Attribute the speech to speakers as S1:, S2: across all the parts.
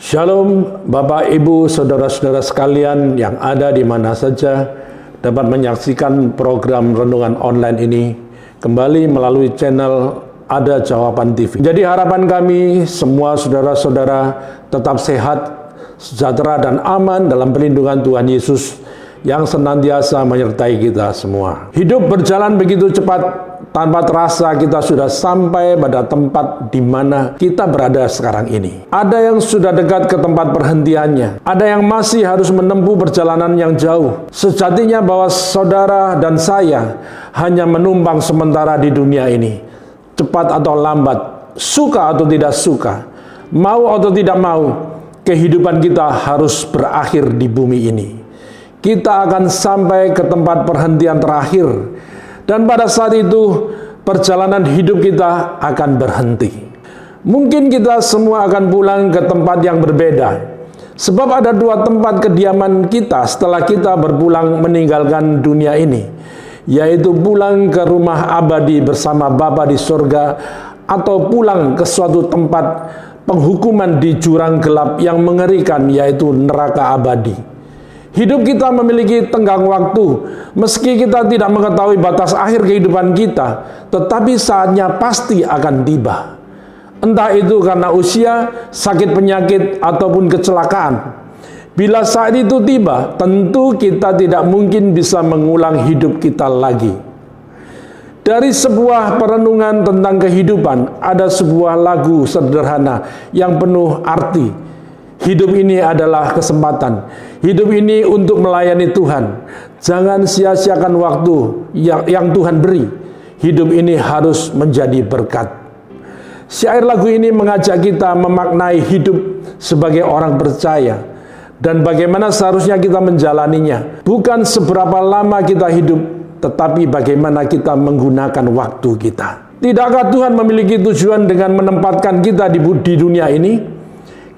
S1: Shalom Bapak, Ibu, Saudara-saudara sekalian yang ada di mana saja dapat menyaksikan program Renungan Online ini kembali melalui channel Ada Jawaban TV. Jadi harapan kami semua saudara-saudara tetap sehat, sejahtera dan aman dalam perlindungan Tuhan Yesus yang senantiasa menyertai kita semua. Hidup berjalan begitu cepat, tanpa terasa kita sudah sampai pada tempat di mana kita berada sekarang ini. Ada yang sudah dekat ke tempat perhentiannya, ada yang masih harus menempuh perjalanan yang jauh. Sejatinya bahwa saudara dan saya hanya menumpang sementara di dunia ini. Cepat atau lambat, suka atau tidak suka, mau atau tidak mau, kehidupan kita harus berakhir di bumi ini. Kita akan sampai ke tempat perhentian terakhir, dan pada saat itu perjalanan hidup kita akan berhenti. Mungkin kita semua akan pulang ke tempat yang berbeda, sebab ada dua tempat kediaman kita setelah kita berpulang meninggalkan dunia ini, yaitu pulang ke rumah abadi bersama Bapa di sorga, atau pulang ke suatu tempat penghukuman di jurang gelap yang mengerikan, yaitu neraka abadi. Hidup kita memiliki tenggang waktu, meski kita tidak mengetahui batas akhir kehidupan kita, tetapi saatnya pasti akan tiba. Entah itu karena usia, sakit penyakit, ataupun kecelakaan. Bila saat itu tiba, tentu kita tidak mungkin bisa mengulang hidup kita lagi. Dari sebuah perenungan tentang kehidupan, ada sebuah lagu sederhana yang penuh arti. Hidup ini adalah kesempatan. Hidup ini untuk melayani Tuhan. Jangan sia-siakan waktu yang Tuhan beri. Hidup ini harus menjadi berkat. Syair lagu ini mengajak kita memaknai hidup sebagai orang percaya dan bagaimana seharusnya kita menjalaninya. Bukan seberapa lama kita hidup, tetapi bagaimana kita menggunakan waktu kita. Tidakkah Tuhan memiliki tujuan dengan menempatkan kita di dunia ini?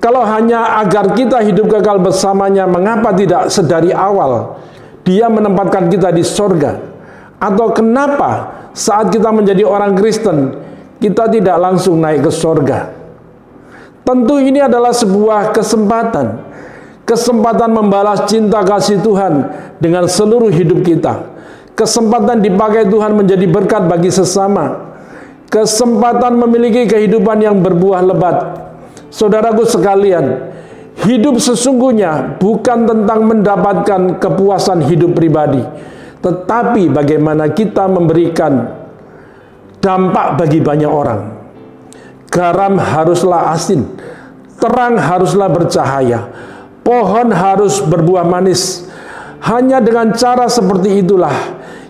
S1: Kalau hanya agar kita hidup kekal bersamanya, mengapa tidak sedari awal Dia menempatkan kita di sorga? Atau kenapa saat kita menjadi orang Kristen, kita tidak langsung naik ke sorga? Tentu ini adalah sebuah kesempatan. Kesempatan membalas cinta kasih Tuhan dengan seluruh hidup kita. Kesempatan dipakai Tuhan menjadi berkat bagi sesama. Kesempatan memiliki kehidupan yang berbuah lebat. Saudaraku sekalian, hidup sesungguhnya bukan tentang mendapatkan kepuasan hidup pribadi, tetapi bagaimana kita memberikan dampak bagi banyak orang. Garam haruslah asin, terang haruslah bercahaya, pohon harus berbuah manis. Hanya dengan cara seperti itulah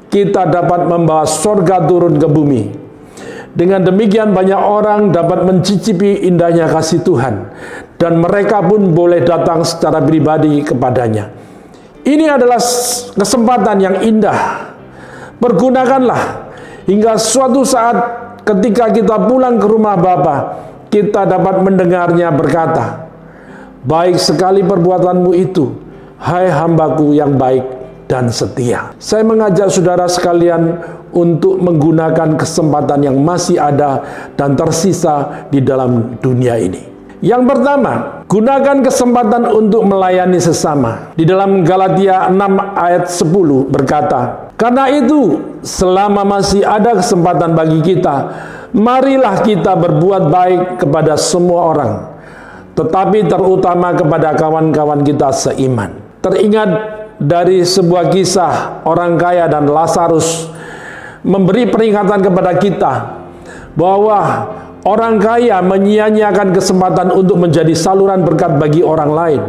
S1: kita dapat membawa sorga turun ke bumi. Dengan demikian banyak orang dapat mencicipi indahnya kasih Tuhan, dan mereka pun boleh datang secara pribadi kepadanya. Ini adalah kesempatan yang indah. Pergunakanlah hingga suatu saat ketika kita pulang ke rumah Bapa, kita dapat mendengarnya berkata, "Baik sekali perbuatanmu itu, hai hambaku yang baik dan setia." Saya mengajak saudara sekalian untuk menggunakan kesempatan yang masih ada dan tersisa di dalam dunia ini. Yang pertama, gunakan kesempatan untuk melayani sesama. Di dalam Galatia 6 ayat 10 berkata, "Karena itu, selama masih ada kesempatan bagi kita, marilah kita berbuat baik kepada semua orang, tetapi terutama kepada kawan-kawan kita seiman." Teringat dari sebuah kisah orang kaya dan Lazarus memberi peringatan kepada kita bahwa orang kaya menyia-nyiakan kesempatan untuk menjadi saluran berkat bagi orang lain.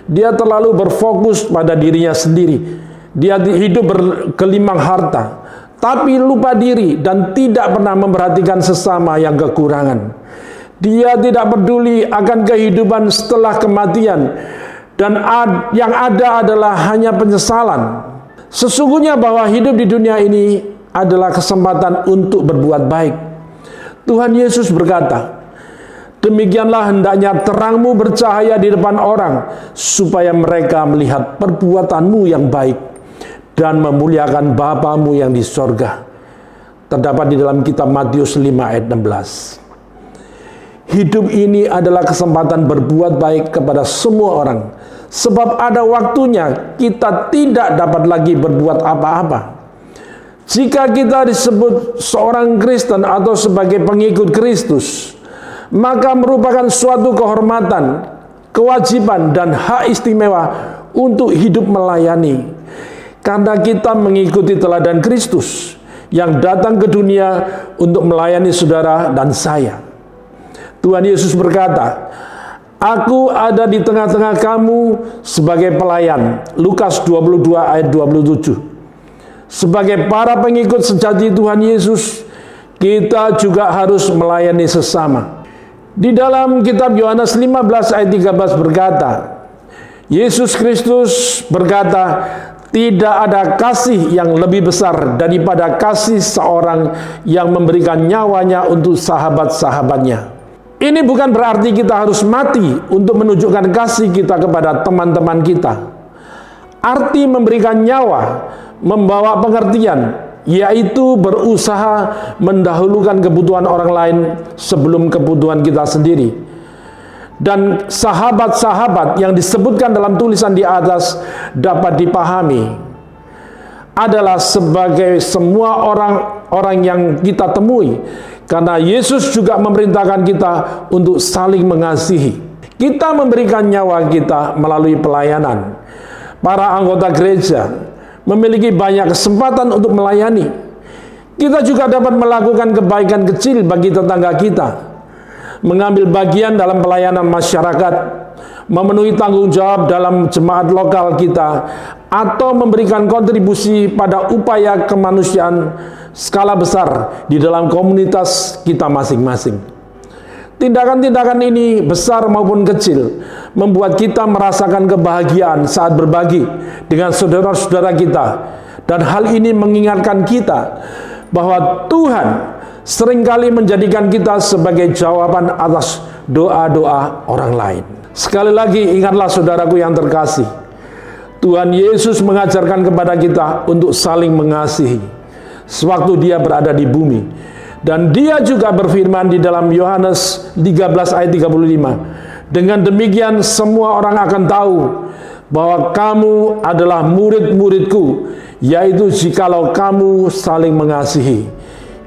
S1: Dia terlalu berfokus pada dirinya sendiri. Dia hidup bergelimang harta, tapi lupa diri dan tidak pernah memperhatikan sesama yang kekurangan. Dia tidak peduli akan kehidupan setelah kematian, dan yang ada adalah hanya penyesalan. Sesungguhnya bahwa hidup di dunia ini adalah kesempatan untuk berbuat baik. Tuhan Yesus berkata, "Demikianlah hendaknya terangmu bercahaya di depan orang, supaya mereka melihat perbuatanmu yang baik dan memuliakan Bapamu yang di sorga." Terdapat di dalam kitab Matius 5 ayat 16. hidup ini adalah kesempatan berbuat baik kepada semua orang. Sebab ada waktunya kita tidak dapat lagi berbuat apa-apa. Jika kita disebut seorang Kristen atau sebagai pengikut Kristus, maka merupakan suatu kehormatan, kewajiban, dan hak istimewa untuk hidup melayani. Karena kita mengikuti teladan Kristus yang datang ke dunia untuk melayani saudara dan saya. Tuhan Yesus berkata, "Aku ada di tengah-tengah kamu sebagai pelayan." Lukas 22 ayat 27. Sebagai para pengikut sejati Tuhan Yesus, kita juga harus melayani sesama. Di dalam kitab Yohanes 15 ayat 13 berkata, Yesus Kristus berkata, "Tidak ada kasih yang lebih besar daripada kasih seorang yang memberikan nyawanya untuk sahabat-sahabatnya." Ini bukan berarti kita harus mati untuk menunjukkan kasih kita kepada teman-teman kita. Arti memberikan nyawa membawa pengertian, yaitu berusaha mendahulukan kebutuhan orang lain sebelum kebutuhan kita sendiri. Dan sahabat-sahabat yang disebutkan dalam tulisan di atas dapat dipahami adalah sebagai semua orang-orang yang kita temui, karena Yesus juga memerintahkan kita untuk saling mengasihi. Kita memberikan nyawa kita melalui pelayanan. Para anggota gereja memiliki banyak kesempatan untuk melayani. Kita juga dapat melakukan kebaikan kecil bagi tetangga kita, mengambil bagian dalam pelayanan masyarakat, memenuhi tanggung jawab dalam jemaat lokal kita, atau memberikan kontribusi pada upaya kemanusiaan skala besar di dalam komunitas kita masing-masing. Tindakan-tindakan ini, besar maupun kecil, membuat kita merasakan kebahagiaan saat berbagi dengan saudara-saudara kita. Dan hal ini mengingatkan kita bahwa Tuhan seringkali menjadikan kita sebagai jawaban atas doa-doa orang lain. Sekali lagi, ingatlah saudaraku yang terkasih, Tuhan Yesus mengajarkan kepada kita untuk saling mengasihi sewaktu dia berada di bumi. Dan dia juga berfirman di dalam Yohanes 13 ayat 35, "Dengan demikian semua orang akan tahu bahwa kamu adalah murid-muridku, yaitu jikalau kamu saling mengasihi."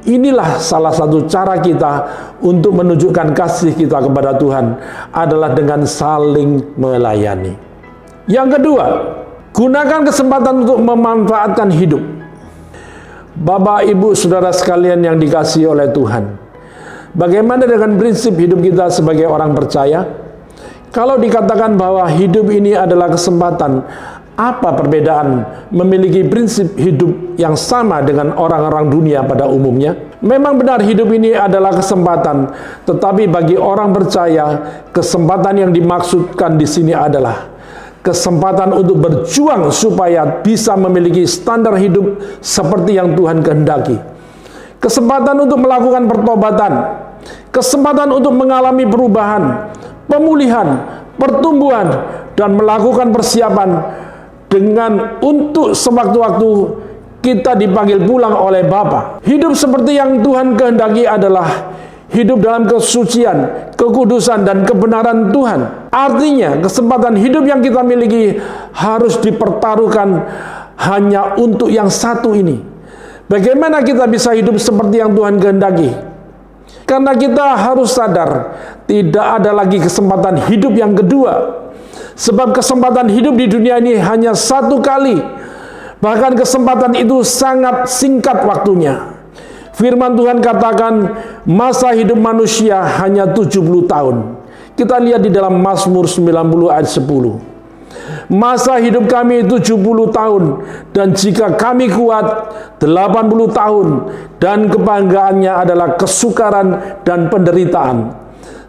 S1: Inilah salah satu cara kita untuk menunjukkan kasih kita kepada Tuhan, adalah dengan saling melayani. Yang kedua, gunakan kesempatan untuk memanfaatkan hidup. Bapak, Ibu, saudara sekalian yang dikasihi oleh Tuhan, bagaimana dengan prinsip hidup kita sebagai orang percaya? Kalau dikatakan bahwa hidup ini adalah kesempatan, apa perbedaan memiliki prinsip hidup yang sama dengan orang-orang dunia pada umumnya? Memang benar hidup ini adalah kesempatan, tetapi bagi orang percaya, kesempatan yang dimaksudkan di sini adalah kesempatan untuk berjuang supaya bisa memiliki standar hidup seperti yang Tuhan kehendaki. Kesempatan untuk melakukan pertobatan, kesempatan untuk mengalami perubahan, pemulihan, pertumbuhan, dan melakukan persiapan dengan untuk sewaktu-waktu kita dipanggil pulang oleh Bapa. Hidup seperti yang Tuhan kehendaki adalah hidup dalam kesucian, kekudusan, dan kebenaran Tuhan. Artinya, kesempatan hidup yang kita miliki harus dipertaruhkan hanya untuk yang satu ini. Bagaimana kita bisa hidup seperti yang Tuhan kehendaki? Karena kita harus sadar, tidak ada lagi kesempatan hidup yang kedua. Sebab kesempatan hidup di dunia ini hanya satu kali. Bahkan kesempatan itu sangat singkat waktunya. Firman Tuhan katakan, masa hidup manusia hanya 70 tahun. Kita lihat di dalam Mazmur 90 ayat 10. Masa hidup kami 70 tahun, dan jika kami kuat 80 tahun, dan kebanggaannya adalah kesukaran dan penderitaan.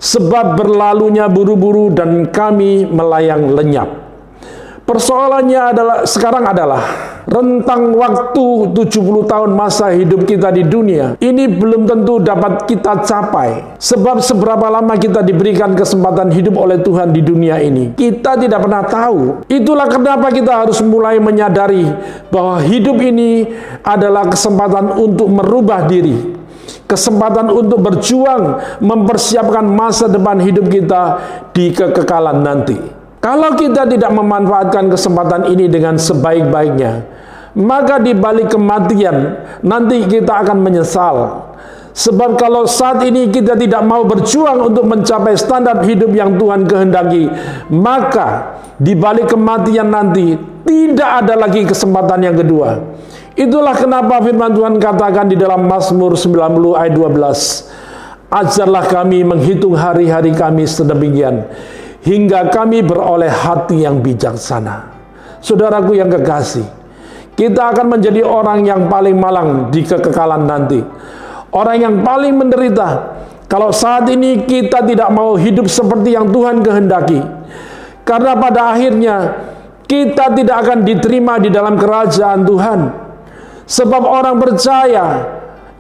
S1: Sebab berlalunya buru-buru dan kami melayang lenyap. Persoalannya sekarang adalah rentang waktu 70 tahun masa hidup kita di dunia ini belum tentu dapat kita capai. Sebab seberapa lama kita diberikan kesempatan hidup oleh Tuhan di dunia ini, kita tidak pernah tahu. Itulah kenapa kita harus mulai menyadari bahwa hidup ini adalah kesempatan untuk merubah diri. kesempatan untuk berjuang mempersiapkan masa depan hidup kita di kekekalan nanti. Kalau kita tidak memanfaatkan kesempatan ini dengan sebaik-baiknya, maka di balik kematian nanti kita akan menyesal. Sebab kalau saat ini kita tidak mau berjuang untuk mencapai standar hidup yang Tuhan kehendaki, maka di balik kematian nanti tidak ada lagi kesempatan yang kedua. Itulah kenapa firman Tuhan katakan di dalam Mazmur 90 ayat 12, ajarlah kami menghitung hari-hari kami sedemikian, hingga kami beroleh hati yang bijaksana. Saudaraku yang kekasih, kita akan menjadi orang yang paling malang di kekekalan nanti. Orang yang paling menderita kalau saat ini kita tidak mau hidup seperti yang Tuhan kehendaki. Karena pada akhirnya kita tidak akan diterima di dalam kerajaan Tuhan. Sebab orang percaya,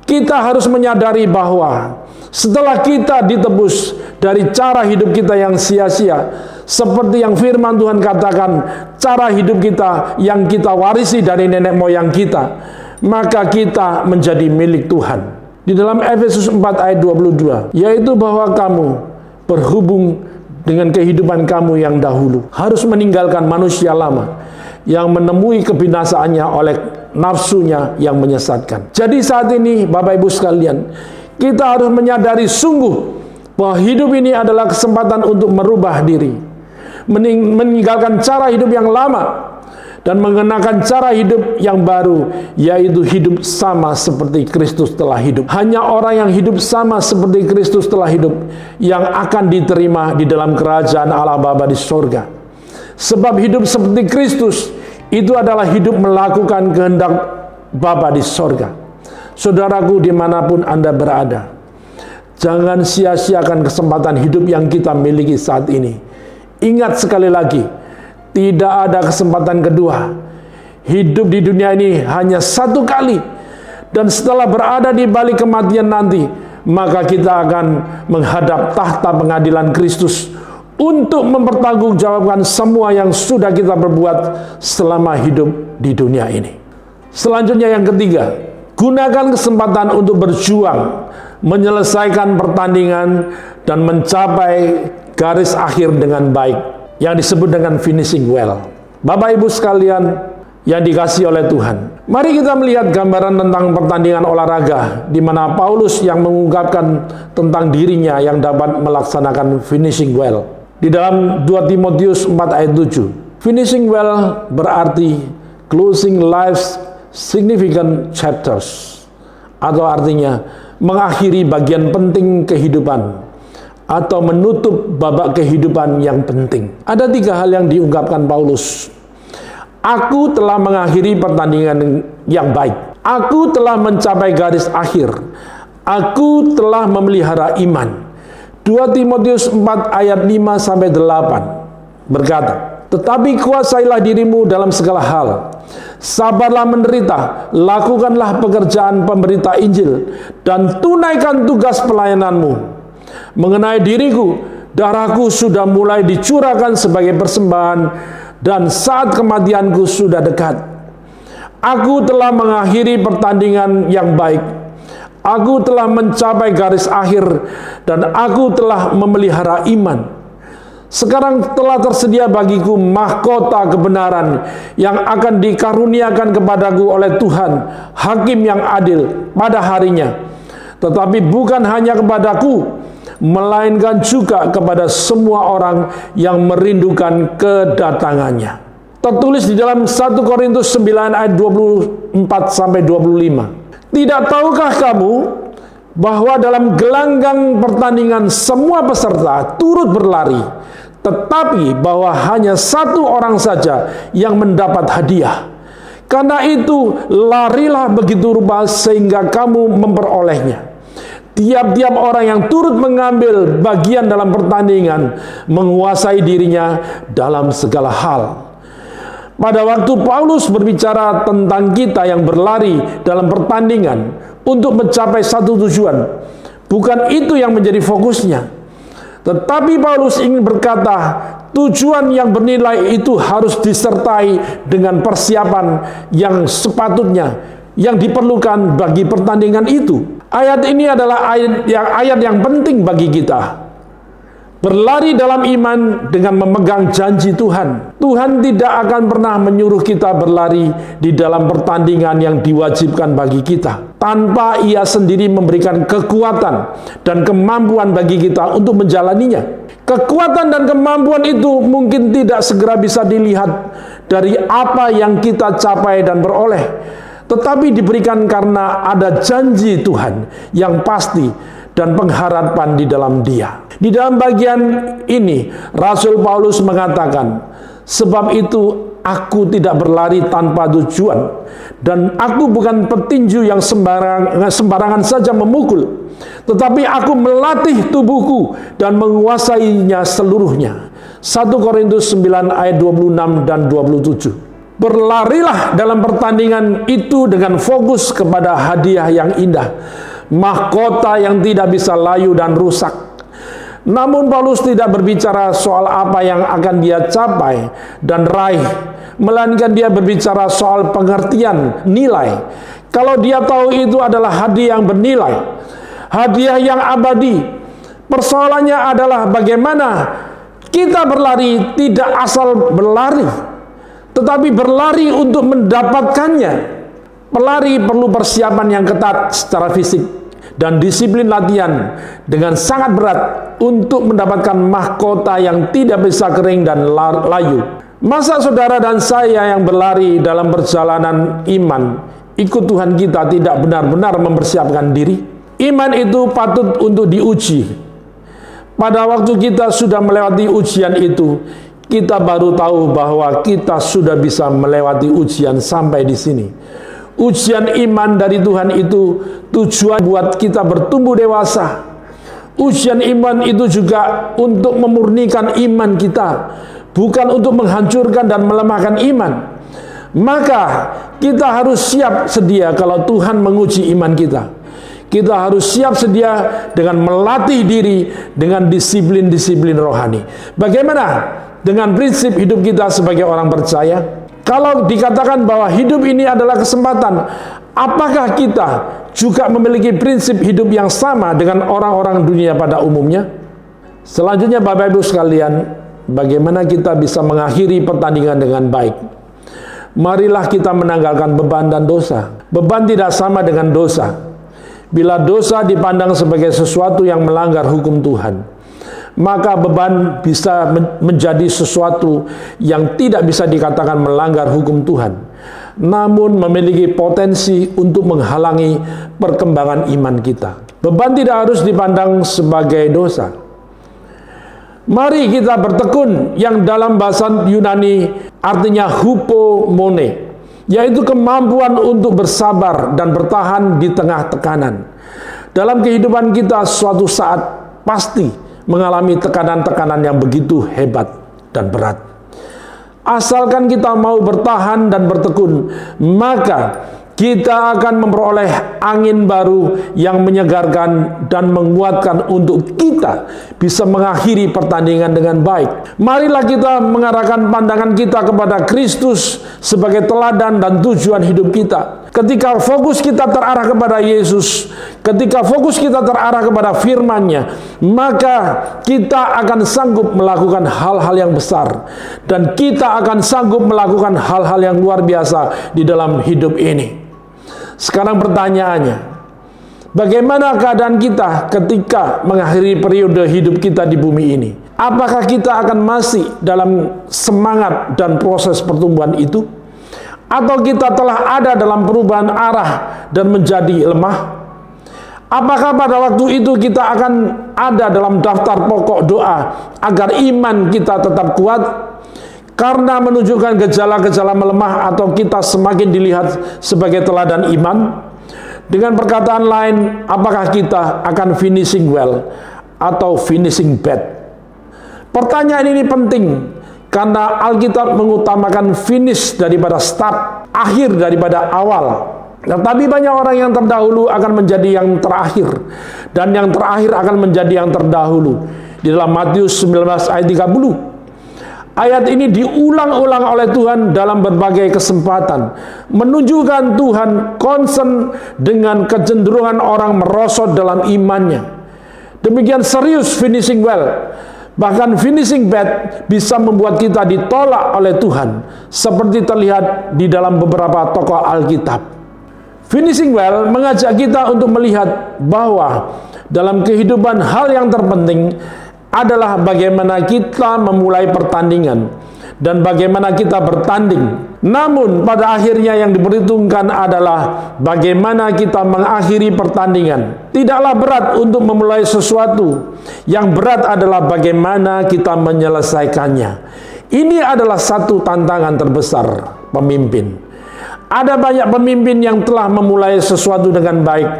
S1: kita harus menyadari bahwa setelah kita ditebus dari cara hidup kita yang sia-sia, seperti yang firman Tuhan katakan, cara hidup kita yang kita warisi dari nenek moyang kita, maka kita menjadi milik Tuhan. Di dalam Efesus 4 ayat 22, yaitu bahwa kamu berhubung dengan kehidupan kamu yang dahulu harus meninggalkan manusia lama yang menemui kebinasaannya oleh nafsunya yang menyesatkan. Jadi saat ini Bapak Ibu sekalian, kita harus menyadari sungguh bahwa hidup ini adalah kesempatan untuk merubah diri, meninggalkan cara hidup yang lama dan mengenakan cara hidup yang baru, yaitu hidup sama seperti Kristus telah hidup. Hanya orang yang hidup sama seperti Kristus telah hidup yang akan diterima di dalam kerajaan Allah Bapa di sorga. Sebab hidup seperti Kristus itu adalah hidup melakukan kehendak Bapa di sorga. Saudaraku dimanapun Anda berada, jangan sia-siakan kesempatan hidup yang kita miliki saat ini. Ingat sekali lagi, tidak ada kesempatan kedua. Hidup di dunia ini hanya satu kali. Dan setelah berada di balik kematian nanti, maka kita akan menghadap tahta pengadilan Kristus untuk mempertanggungjawabkan semua yang sudah kita perbuat selama hidup di dunia ini. Selanjutnya yang ketiga, gunakan kesempatan untuk berjuang, menyelesaikan pertandingan dan mencapai garis akhir dengan baik, yang disebut dengan finishing well. Bapak Ibu sekalian yang dikasihi oleh Tuhan, mari kita melihat gambaran tentang pertandingan olahraga di mana Paulus yang mengungkapkan tentang dirinya yang dapat melaksanakan finishing well. Di dalam 2 Timotius 4 ayat 7, finishing well berarti closing life's significant chapters, atau artinya mengakhiri bagian penting kehidupan atau menutup babak kehidupan yang penting. Ada 3 hal yang diungkapkan Paulus. Aku telah mengakhiri pertandingan yang baik. Aku telah mencapai garis akhir. Aku telah memelihara iman. 2 Timotius 4 ayat 5-8 berkata, tetapi kuasailah dirimu dalam segala hal. Sabarlah menderita, lakukanlah pekerjaan pemberita Injil, dan tunaikan tugas pelayananmu. Mengenai diriku, darahku sudah mulai dicurahkan sebagai persembahan, dan saat kematianku sudah dekat. Aku telah mengakhiri pertandingan yang baik. Aku telah mencapai garis akhir, dan aku telah memelihara iman. Sekarang telah tersedia bagiku mahkota kebenaran yang akan dikaruniakan kepadaku oleh Tuhan, Hakim yang adil pada harinya. Tetapi bukan hanya kepadaku, melainkan juga kepada semua orang yang merindukan kedatangannya. Tertulis di dalam 1 Korintus 9 ayat 24-25. Tidak tahukah kamu bahwa dalam gelanggang pertandingan semua peserta turut berlari, tetapi bahwa hanya satu orang saja yang mendapat hadiah? Karena itu larilah begitu rupa sehingga kamu memperolehnya. Tiap-tiap orang yang turut mengambil bagian dalam pertandingan menguasai dirinya dalam segala hal. Pada waktu Paulus berbicara tentang kita yang berlari dalam pertandingan untuk mencapai satu tujuan, bukan itu yang menjadi fokusnya. Tetapi Paulus ingin berkata, tujuan yang bernilai itu harus disertai dengan persiapan yang sepatutnya, yang diperlukan bagi pertandingan itu. Ayat ini adalah ayat yang penting bagi kita. Berlari dalam iman dengan memegang janji Tuhan. Tuhan tidak akan pernah menyuruh kita berlari di dalam pertandingan yang diwajibkan bagi kita, tanpa Ia sendiri memberikan kekuatan dan kemampuan bagi kita untuk menjalaninya. Kekuatan dan kemampuan itu mungkin tidak segera bisa dilihat dari apa yang kita capai dan beroleh, tetapi diberikan karena ada janji Tuhan yang pasti dan pengharapan di dalam Dia. Di dalam bagian ini, Rasul Paulus mengatakan, sebab itu aku tidak berlari tanpa tujuan, dan aku bukan petinju yang sembarangan saja memukul, tetapi aku melatih tubuhku dan menguasainya seluruhnya. 1 Korintus 9 ayat 26 dan 27. Berlarilah dalam pertandingan itu dengan fokus kepada hadiah yang indah, mahkota yang tidak bisa layu dan rusak. Namun Paulus tidak berbicara soal apa yang akan dia capai dan raih, melainkan dia berbicara soal pengertian nilai. Kalau dia tahu itu adalah hadiah yang bernilai, hadiah yang abadi. Persoalannya adalah bagaimana kita berlari tidak asal berlari, tetapi berlari untuk mendapatkannya. Pelari perlu persiapan yang ketat secara fisik dan disiplin latihan dengan sangat berat untuk mendapatkan mahkota yang tidak bisa kering dan layu. Masa saudara dan saya yang berlari dalam perjalanan iman ikut Tuhan kita tidak benar-benar mempersiapkan diri? Iman itu patut untuk diuji. Pada waktu kita sudah melewati ujian itu, kita baru tahu bahwa kita sudah bisa melewati ujian sampai di sini. Ujian iman dari Tuhan itu tujuan buat kita bertumbuh dewasa. Ujian iman itu juga untuk memurnikan iman kita, bukan untuk menghancurkan dan melemahkan iman. Maka kita harus siap sedia kalau Tuhan menguji iman kita. Kita harus siap sedia dengan melatih diri dengan disiplin-disiplin rohani. Bagaimana dengan prinsip hidup kita sebagai orang percaya? Kalau dikatakan bahwa hidup ini adalah kesempatan, apakah kita juga memiliki prinsip hidup yang sama dengan orang-orang dunia pada umumnya? Selanjutnya Bapak Ibu sekalian, bagaimana kita bisa mengakhiri pertandingan dengan baik? Marilah kita menanggalkan beban dan dosa. Beban tidak sama dengan dosa. Bila dosa dipandang sebagai sesuatu yang melanggar hukum Tuhan, maka beban bisa menjadi sesuatu yang tidak bisa dikatakan melanggar hukum Tuhan, namun memiliki potensi untuk menghalangi perkembangan iman kita. Beban tidak harus dipandang sebagai dosa. Mari kita bertekun, yang dalam bahasa Yunani artinya hupomone, yaitu kemampuan untuk bersabar dan bertahan di tengah tekanan. Dalam kehidupan kita suatu saat pasti mengalami tekanan-tekanan yang begitu hebat dan berat. Asalkan kita mau bertahan dan bertekun, maka kita akan memperoleh angin baru yang menyegarkan dan menguatkan untuk kita bisa mengakhiri pertandingan dengan baik. Marilah kita mengarahkan pandangan kita kepada Kristus sebagai teladan dan tujuan hidup kita. Ketika fokus kita terarah kepada Yesus, ketika fokus kita terarah kepada firman-Nya, maka kita akan sanggup melakukan hal-hal yang besar, dan kita akan sanggup melakukan hal-hal yang luar biasa di dalam hidup ini. Sekarang pertanyaannya, bagaimana keadaan kita ketika mengakhiri periode hidup kita di bumi ini? Apakah kita akan masih dalam semangat dan proses pertumbuhan itu? Atau kita telah ada dalam perubahan arah dan menjadi lemah? Apakah pada waktu itu kita akan ada dalam daftar pokok doa agar iman kita tetap kuat? Karena menunjukkan gejala-gejala melemah, atau kita semakin dilihat sebagai teladan iman? Dengan perkataan lain, apakah kita akan finishing well atau finishing bad? Pertanyaan ini penting karena Alkitab mengutamakan finish daripada start, akhir daripada awal. Tetapi banyak orang yang terdahulu akan menjadi yang terakhir, dan yang terakhir akan menjadi yang terdahulu. Di dalam Matius 19 ayat 30. Ayat ini diulang-ulang oleh Tuhan dalam berbagai kesempatan, menunjukkan Tuhan concern dengan kecenderungan orang merosot dalam imannya. Demikian serius finishing well, bahkan finishing bad bisa membuat kita ditolak oleh Tuhan, seperti terlihat di dalam beberapa tokoh Alkitab. Finishing well mengajak kita untuk melihat bahwa dalam kehidupan hal yang terpenting adalah bagaimana kita memulai pertandingan dan bagaimana kita bertanding. Namun pada akhirnya yang diperhitungkan adalah bagaimana kita mengakhiri pertandingan. Tidaklah berat untuk memulai sesuatu, yang berat adalah bagaimana kita menyelesaikannya. Ini adalah satu tantangan terbesar pemimpin. Ada banyak pemimpin yang telah memulai sesuatu dengan baik,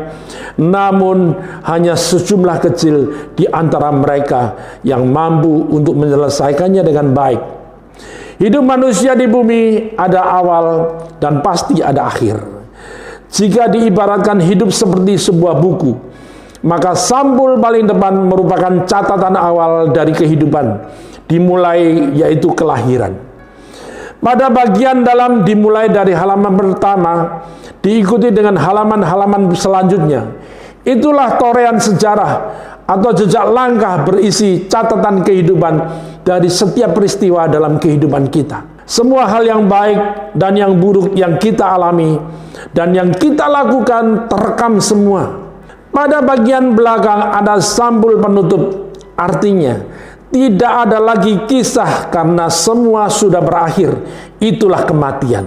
S1: namun hanya sejumlah kecil di antara mereka yang mampu untuk menyelesaikannya dengan baik. Hidup manusia di bumi ada awal dan pasti ada akhir. Jika diibaratkan hidup seperti sebuah buku, maka sampul paling depan merupakan catatan awal dari kehidupan, dimulai yaitu kelahiran. Pada bagian dalam dimulai dari halaman pertama, diikuti dengan halaman-halaman selanjutnya. Itulah torehan sejarah atau jejak langkah berisi catatan kehidupan dari setiap peristiwa dalam kehidupan kita. Semua hal yang baik dan yang buruk yang kita alami dan yang kita lakukan terekam semua. Pada bagian belakang ada sampul penutup, artinya tidak ada lagi kisah karena semua sudah berakhir. Itulah kematian.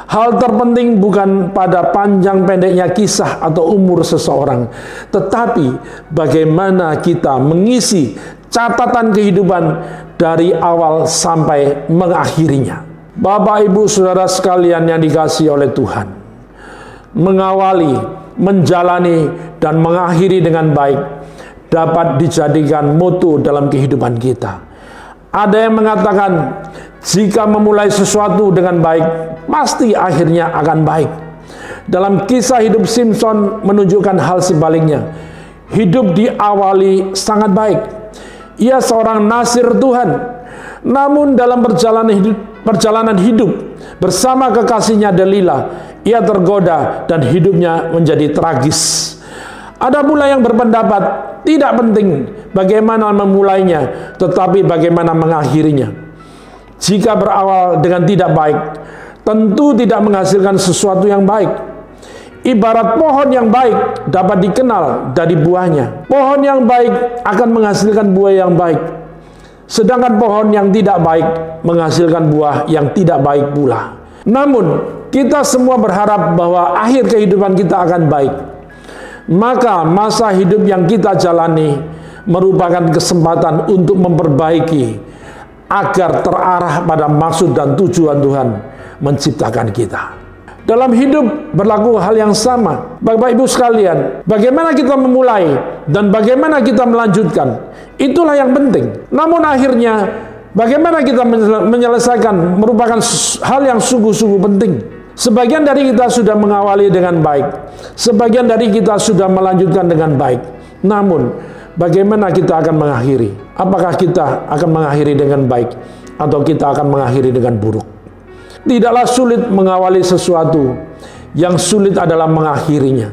S1: Hal terpenting bukan pada panjang pendeknya kisah atau umur seseorang, tetapi bagaimana kita mengisi catatan kehidupan dari awal sampai mengakhirinya. Bapak, Ibu, Saudara sekalian yang dikasihi oleh Tuhan, mengawali, menjalani, dan mengakhiri dengan baik dapat dijadikan moto dalam kehidupan kita. Ada yang mengatakan, jika memulai sesuatu dengan baik, pasti akhirnya akan baik. Dalam kisah hidup Simpson menunjukkan hal sebaliknya. Hidup diawali sangat baik. Ia seorang nasir Tuhan. Namun dalam perjalanan hidup bersama kekasihnya Delilah, ia tergoda dan hidupnya menjadi tragis. Ada pula yang berpendapat tidak penting bagaimana memulainya, tetapi bagaimana mengakhirinya. Jika berawal dengan tidak baik, tentu tidak menghasilkan sesuatu yang baik. Ibarat pohon yang baik dapat dikenal dari buahnya. Pohon yang baik akan menghasilkan buah yang baik, sedangkan pohon yang tidak baik menghasilkan buah yang tidak baik pula. Namun, kita semua berharap bahwa akhir kehidupan kita akan baik. Maka masa hidup yang kita jalani merupakan kesempatan untuk memperbaiki agar terarah pada maksud dan tujuan Tuhan menciptakan kita. Dalam hidup berlaku hal yang sama. Bapak Ibu sekalian, bagaimana kita memulai dan bagaimana kita melanjutkan, itulah yang penting. Namun akhirnya bagaimana kita menyelesaikan merupakan hal yang sungguh-sungguh penting. Sebagian dari kita sudah mengawali dengan baik, sebagian dari kita sudah melanjutkan dengan baik. Namun, bagaimana kita akan mengakhiri? Apakah kita akan mengakhiri dengan baik atau kita akan mengakhiri dengan buruk? Tidaklah sulit mengawali sesuatu, yang sulit adalah mengakhirinya.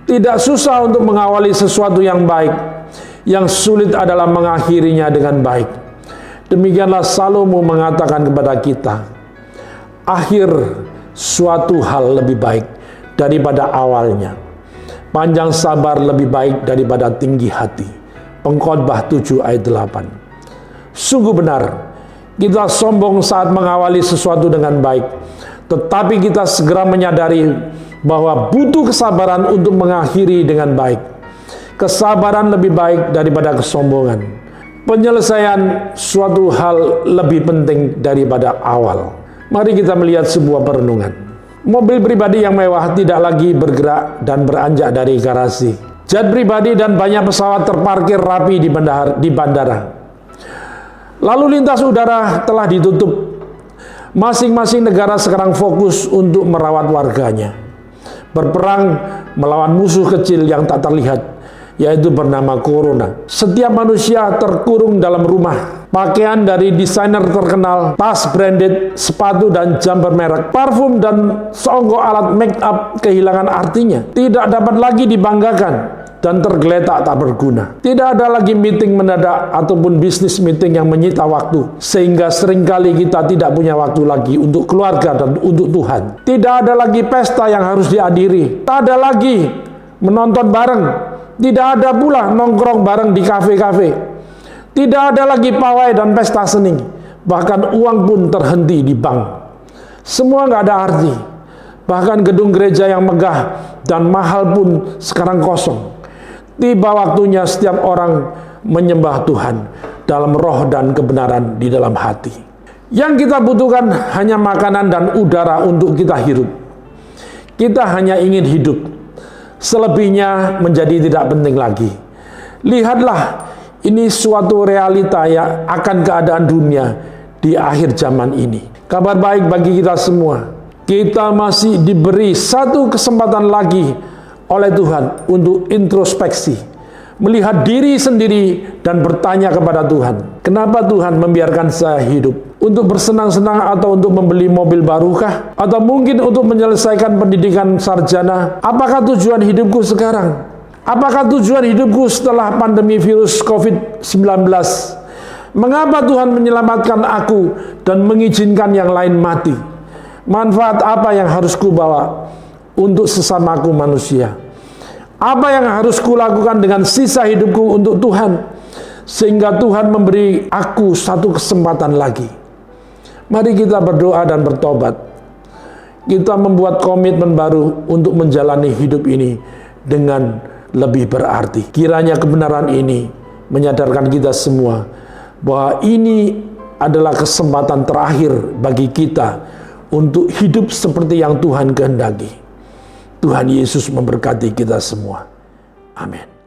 S1: Tidak susah untuk mengawali sesuatu yang baik, yang sulit adalah mengakhirinya dengan baik. Demikianlah Salomo mengatakan kepada kita, akhir suatu hal lebih baik daripada awalnya. Panjang sabar lebih baik daripada tinggi hati. Pengkhotbah 7 ayat 8. Sungguh benar, kita sombong saat mengawali sesuatu dengan baik, tetapi kita segera menyadari bahwa butuh kesabaran untuk mengakhiri dengan baik. Kesabaran lebih baik daripada kesombongan. Penyelesaian suatu hal lebih penting daripada awal. Mari kita melihat sebuah perenungan. Mobil pribadi yang mewah tidak lagi bergerak dan beranjak dari garasi. Jet pribadi dan banyak pesawat terparkir rapi di bandara. Lalu lintas udara telah ditutup. Masing-masing negara sekarang fokus untuk merawat warganya. Berperang melawan musuh kecil yang tak terlihat, yaitu bernama Corona. Setiap manusia terkurung dalam rumah Pakaian dari desainer terkenal, tas branded, sepatu dan jam bermerek, parfum dan seonggok alat make up kehilangan artinya. Tidak dapat lagi dibanggakan dan tergeletak tak berguna. Tidak ada lagi meeting mendadak ataupun bisnis meeting yang menyita waktu, sehingga seringkali kita tidak punya waktu lagi untuk keluarga dan untuk Tuhan. Tidak ada lagi pesta yang harus dihadiri. Tak ada lagi menonton bareng. Tidak ada pula nongkrong bareng di kafe-kafe. Tidak ada lagi pawai dan pesta seni. Bahkan uang pun terhenti di bank. Semua nggak ada arti. Bahkan gedung gereja yang megah dan mahal pun sekarang kosong. Tiba waktunya setiap orang menyembah Tuhan dalam roh dan kebenaran di dalam hati. Yang kita butuhkan hanya makanan dan udara untuk kita hidup. Kita hanya ingin hidup. Selebihnya menjadi tidak penting lagi. Lihatlah, ini suatu realita yang akan keadaan dunia di akhir zaman ini. Kabar baik bagi kita semua. Kita masih diberi satu kesempatan lagi oleh Tuhan untuk introspeksi, melihat diri sendiri dan bertanya kepada Tuhan, kenapa Tuhan membiarkan saya hidup? Untuk bersenang-senang atau untuk membeli mobil barukah? Atau mungkin untuk menyelesaikan pendidikan sarjana? Apakah tujuan hidupku sekarang? Apakah tujuan hidupku setelah pandemi virus COVID-19? Mengapa Tuhan menyelamatkan aku dan mengizinkan yang lain mati? Manfaat apa yang harus kubawa untuk sesamaku manusia? Apa yang harus kulakukan dengan sisa hidupku untuk Tuhan, sehingga Tuhan memberi aku satu kesempatan lagi? Mari kita berdoa dan bertobat. Kita membuat komitmen baru untuk menjalani hidup ini dengan lebih berarti. Kiranya kebenaran ini menyadarkan kita semua bahwa ini adalah kesempatan terakhir bagi kita untuk hidup seperti yang Tuhan kehendaki. Tuhan Yesus memberkati kita semua. Amin.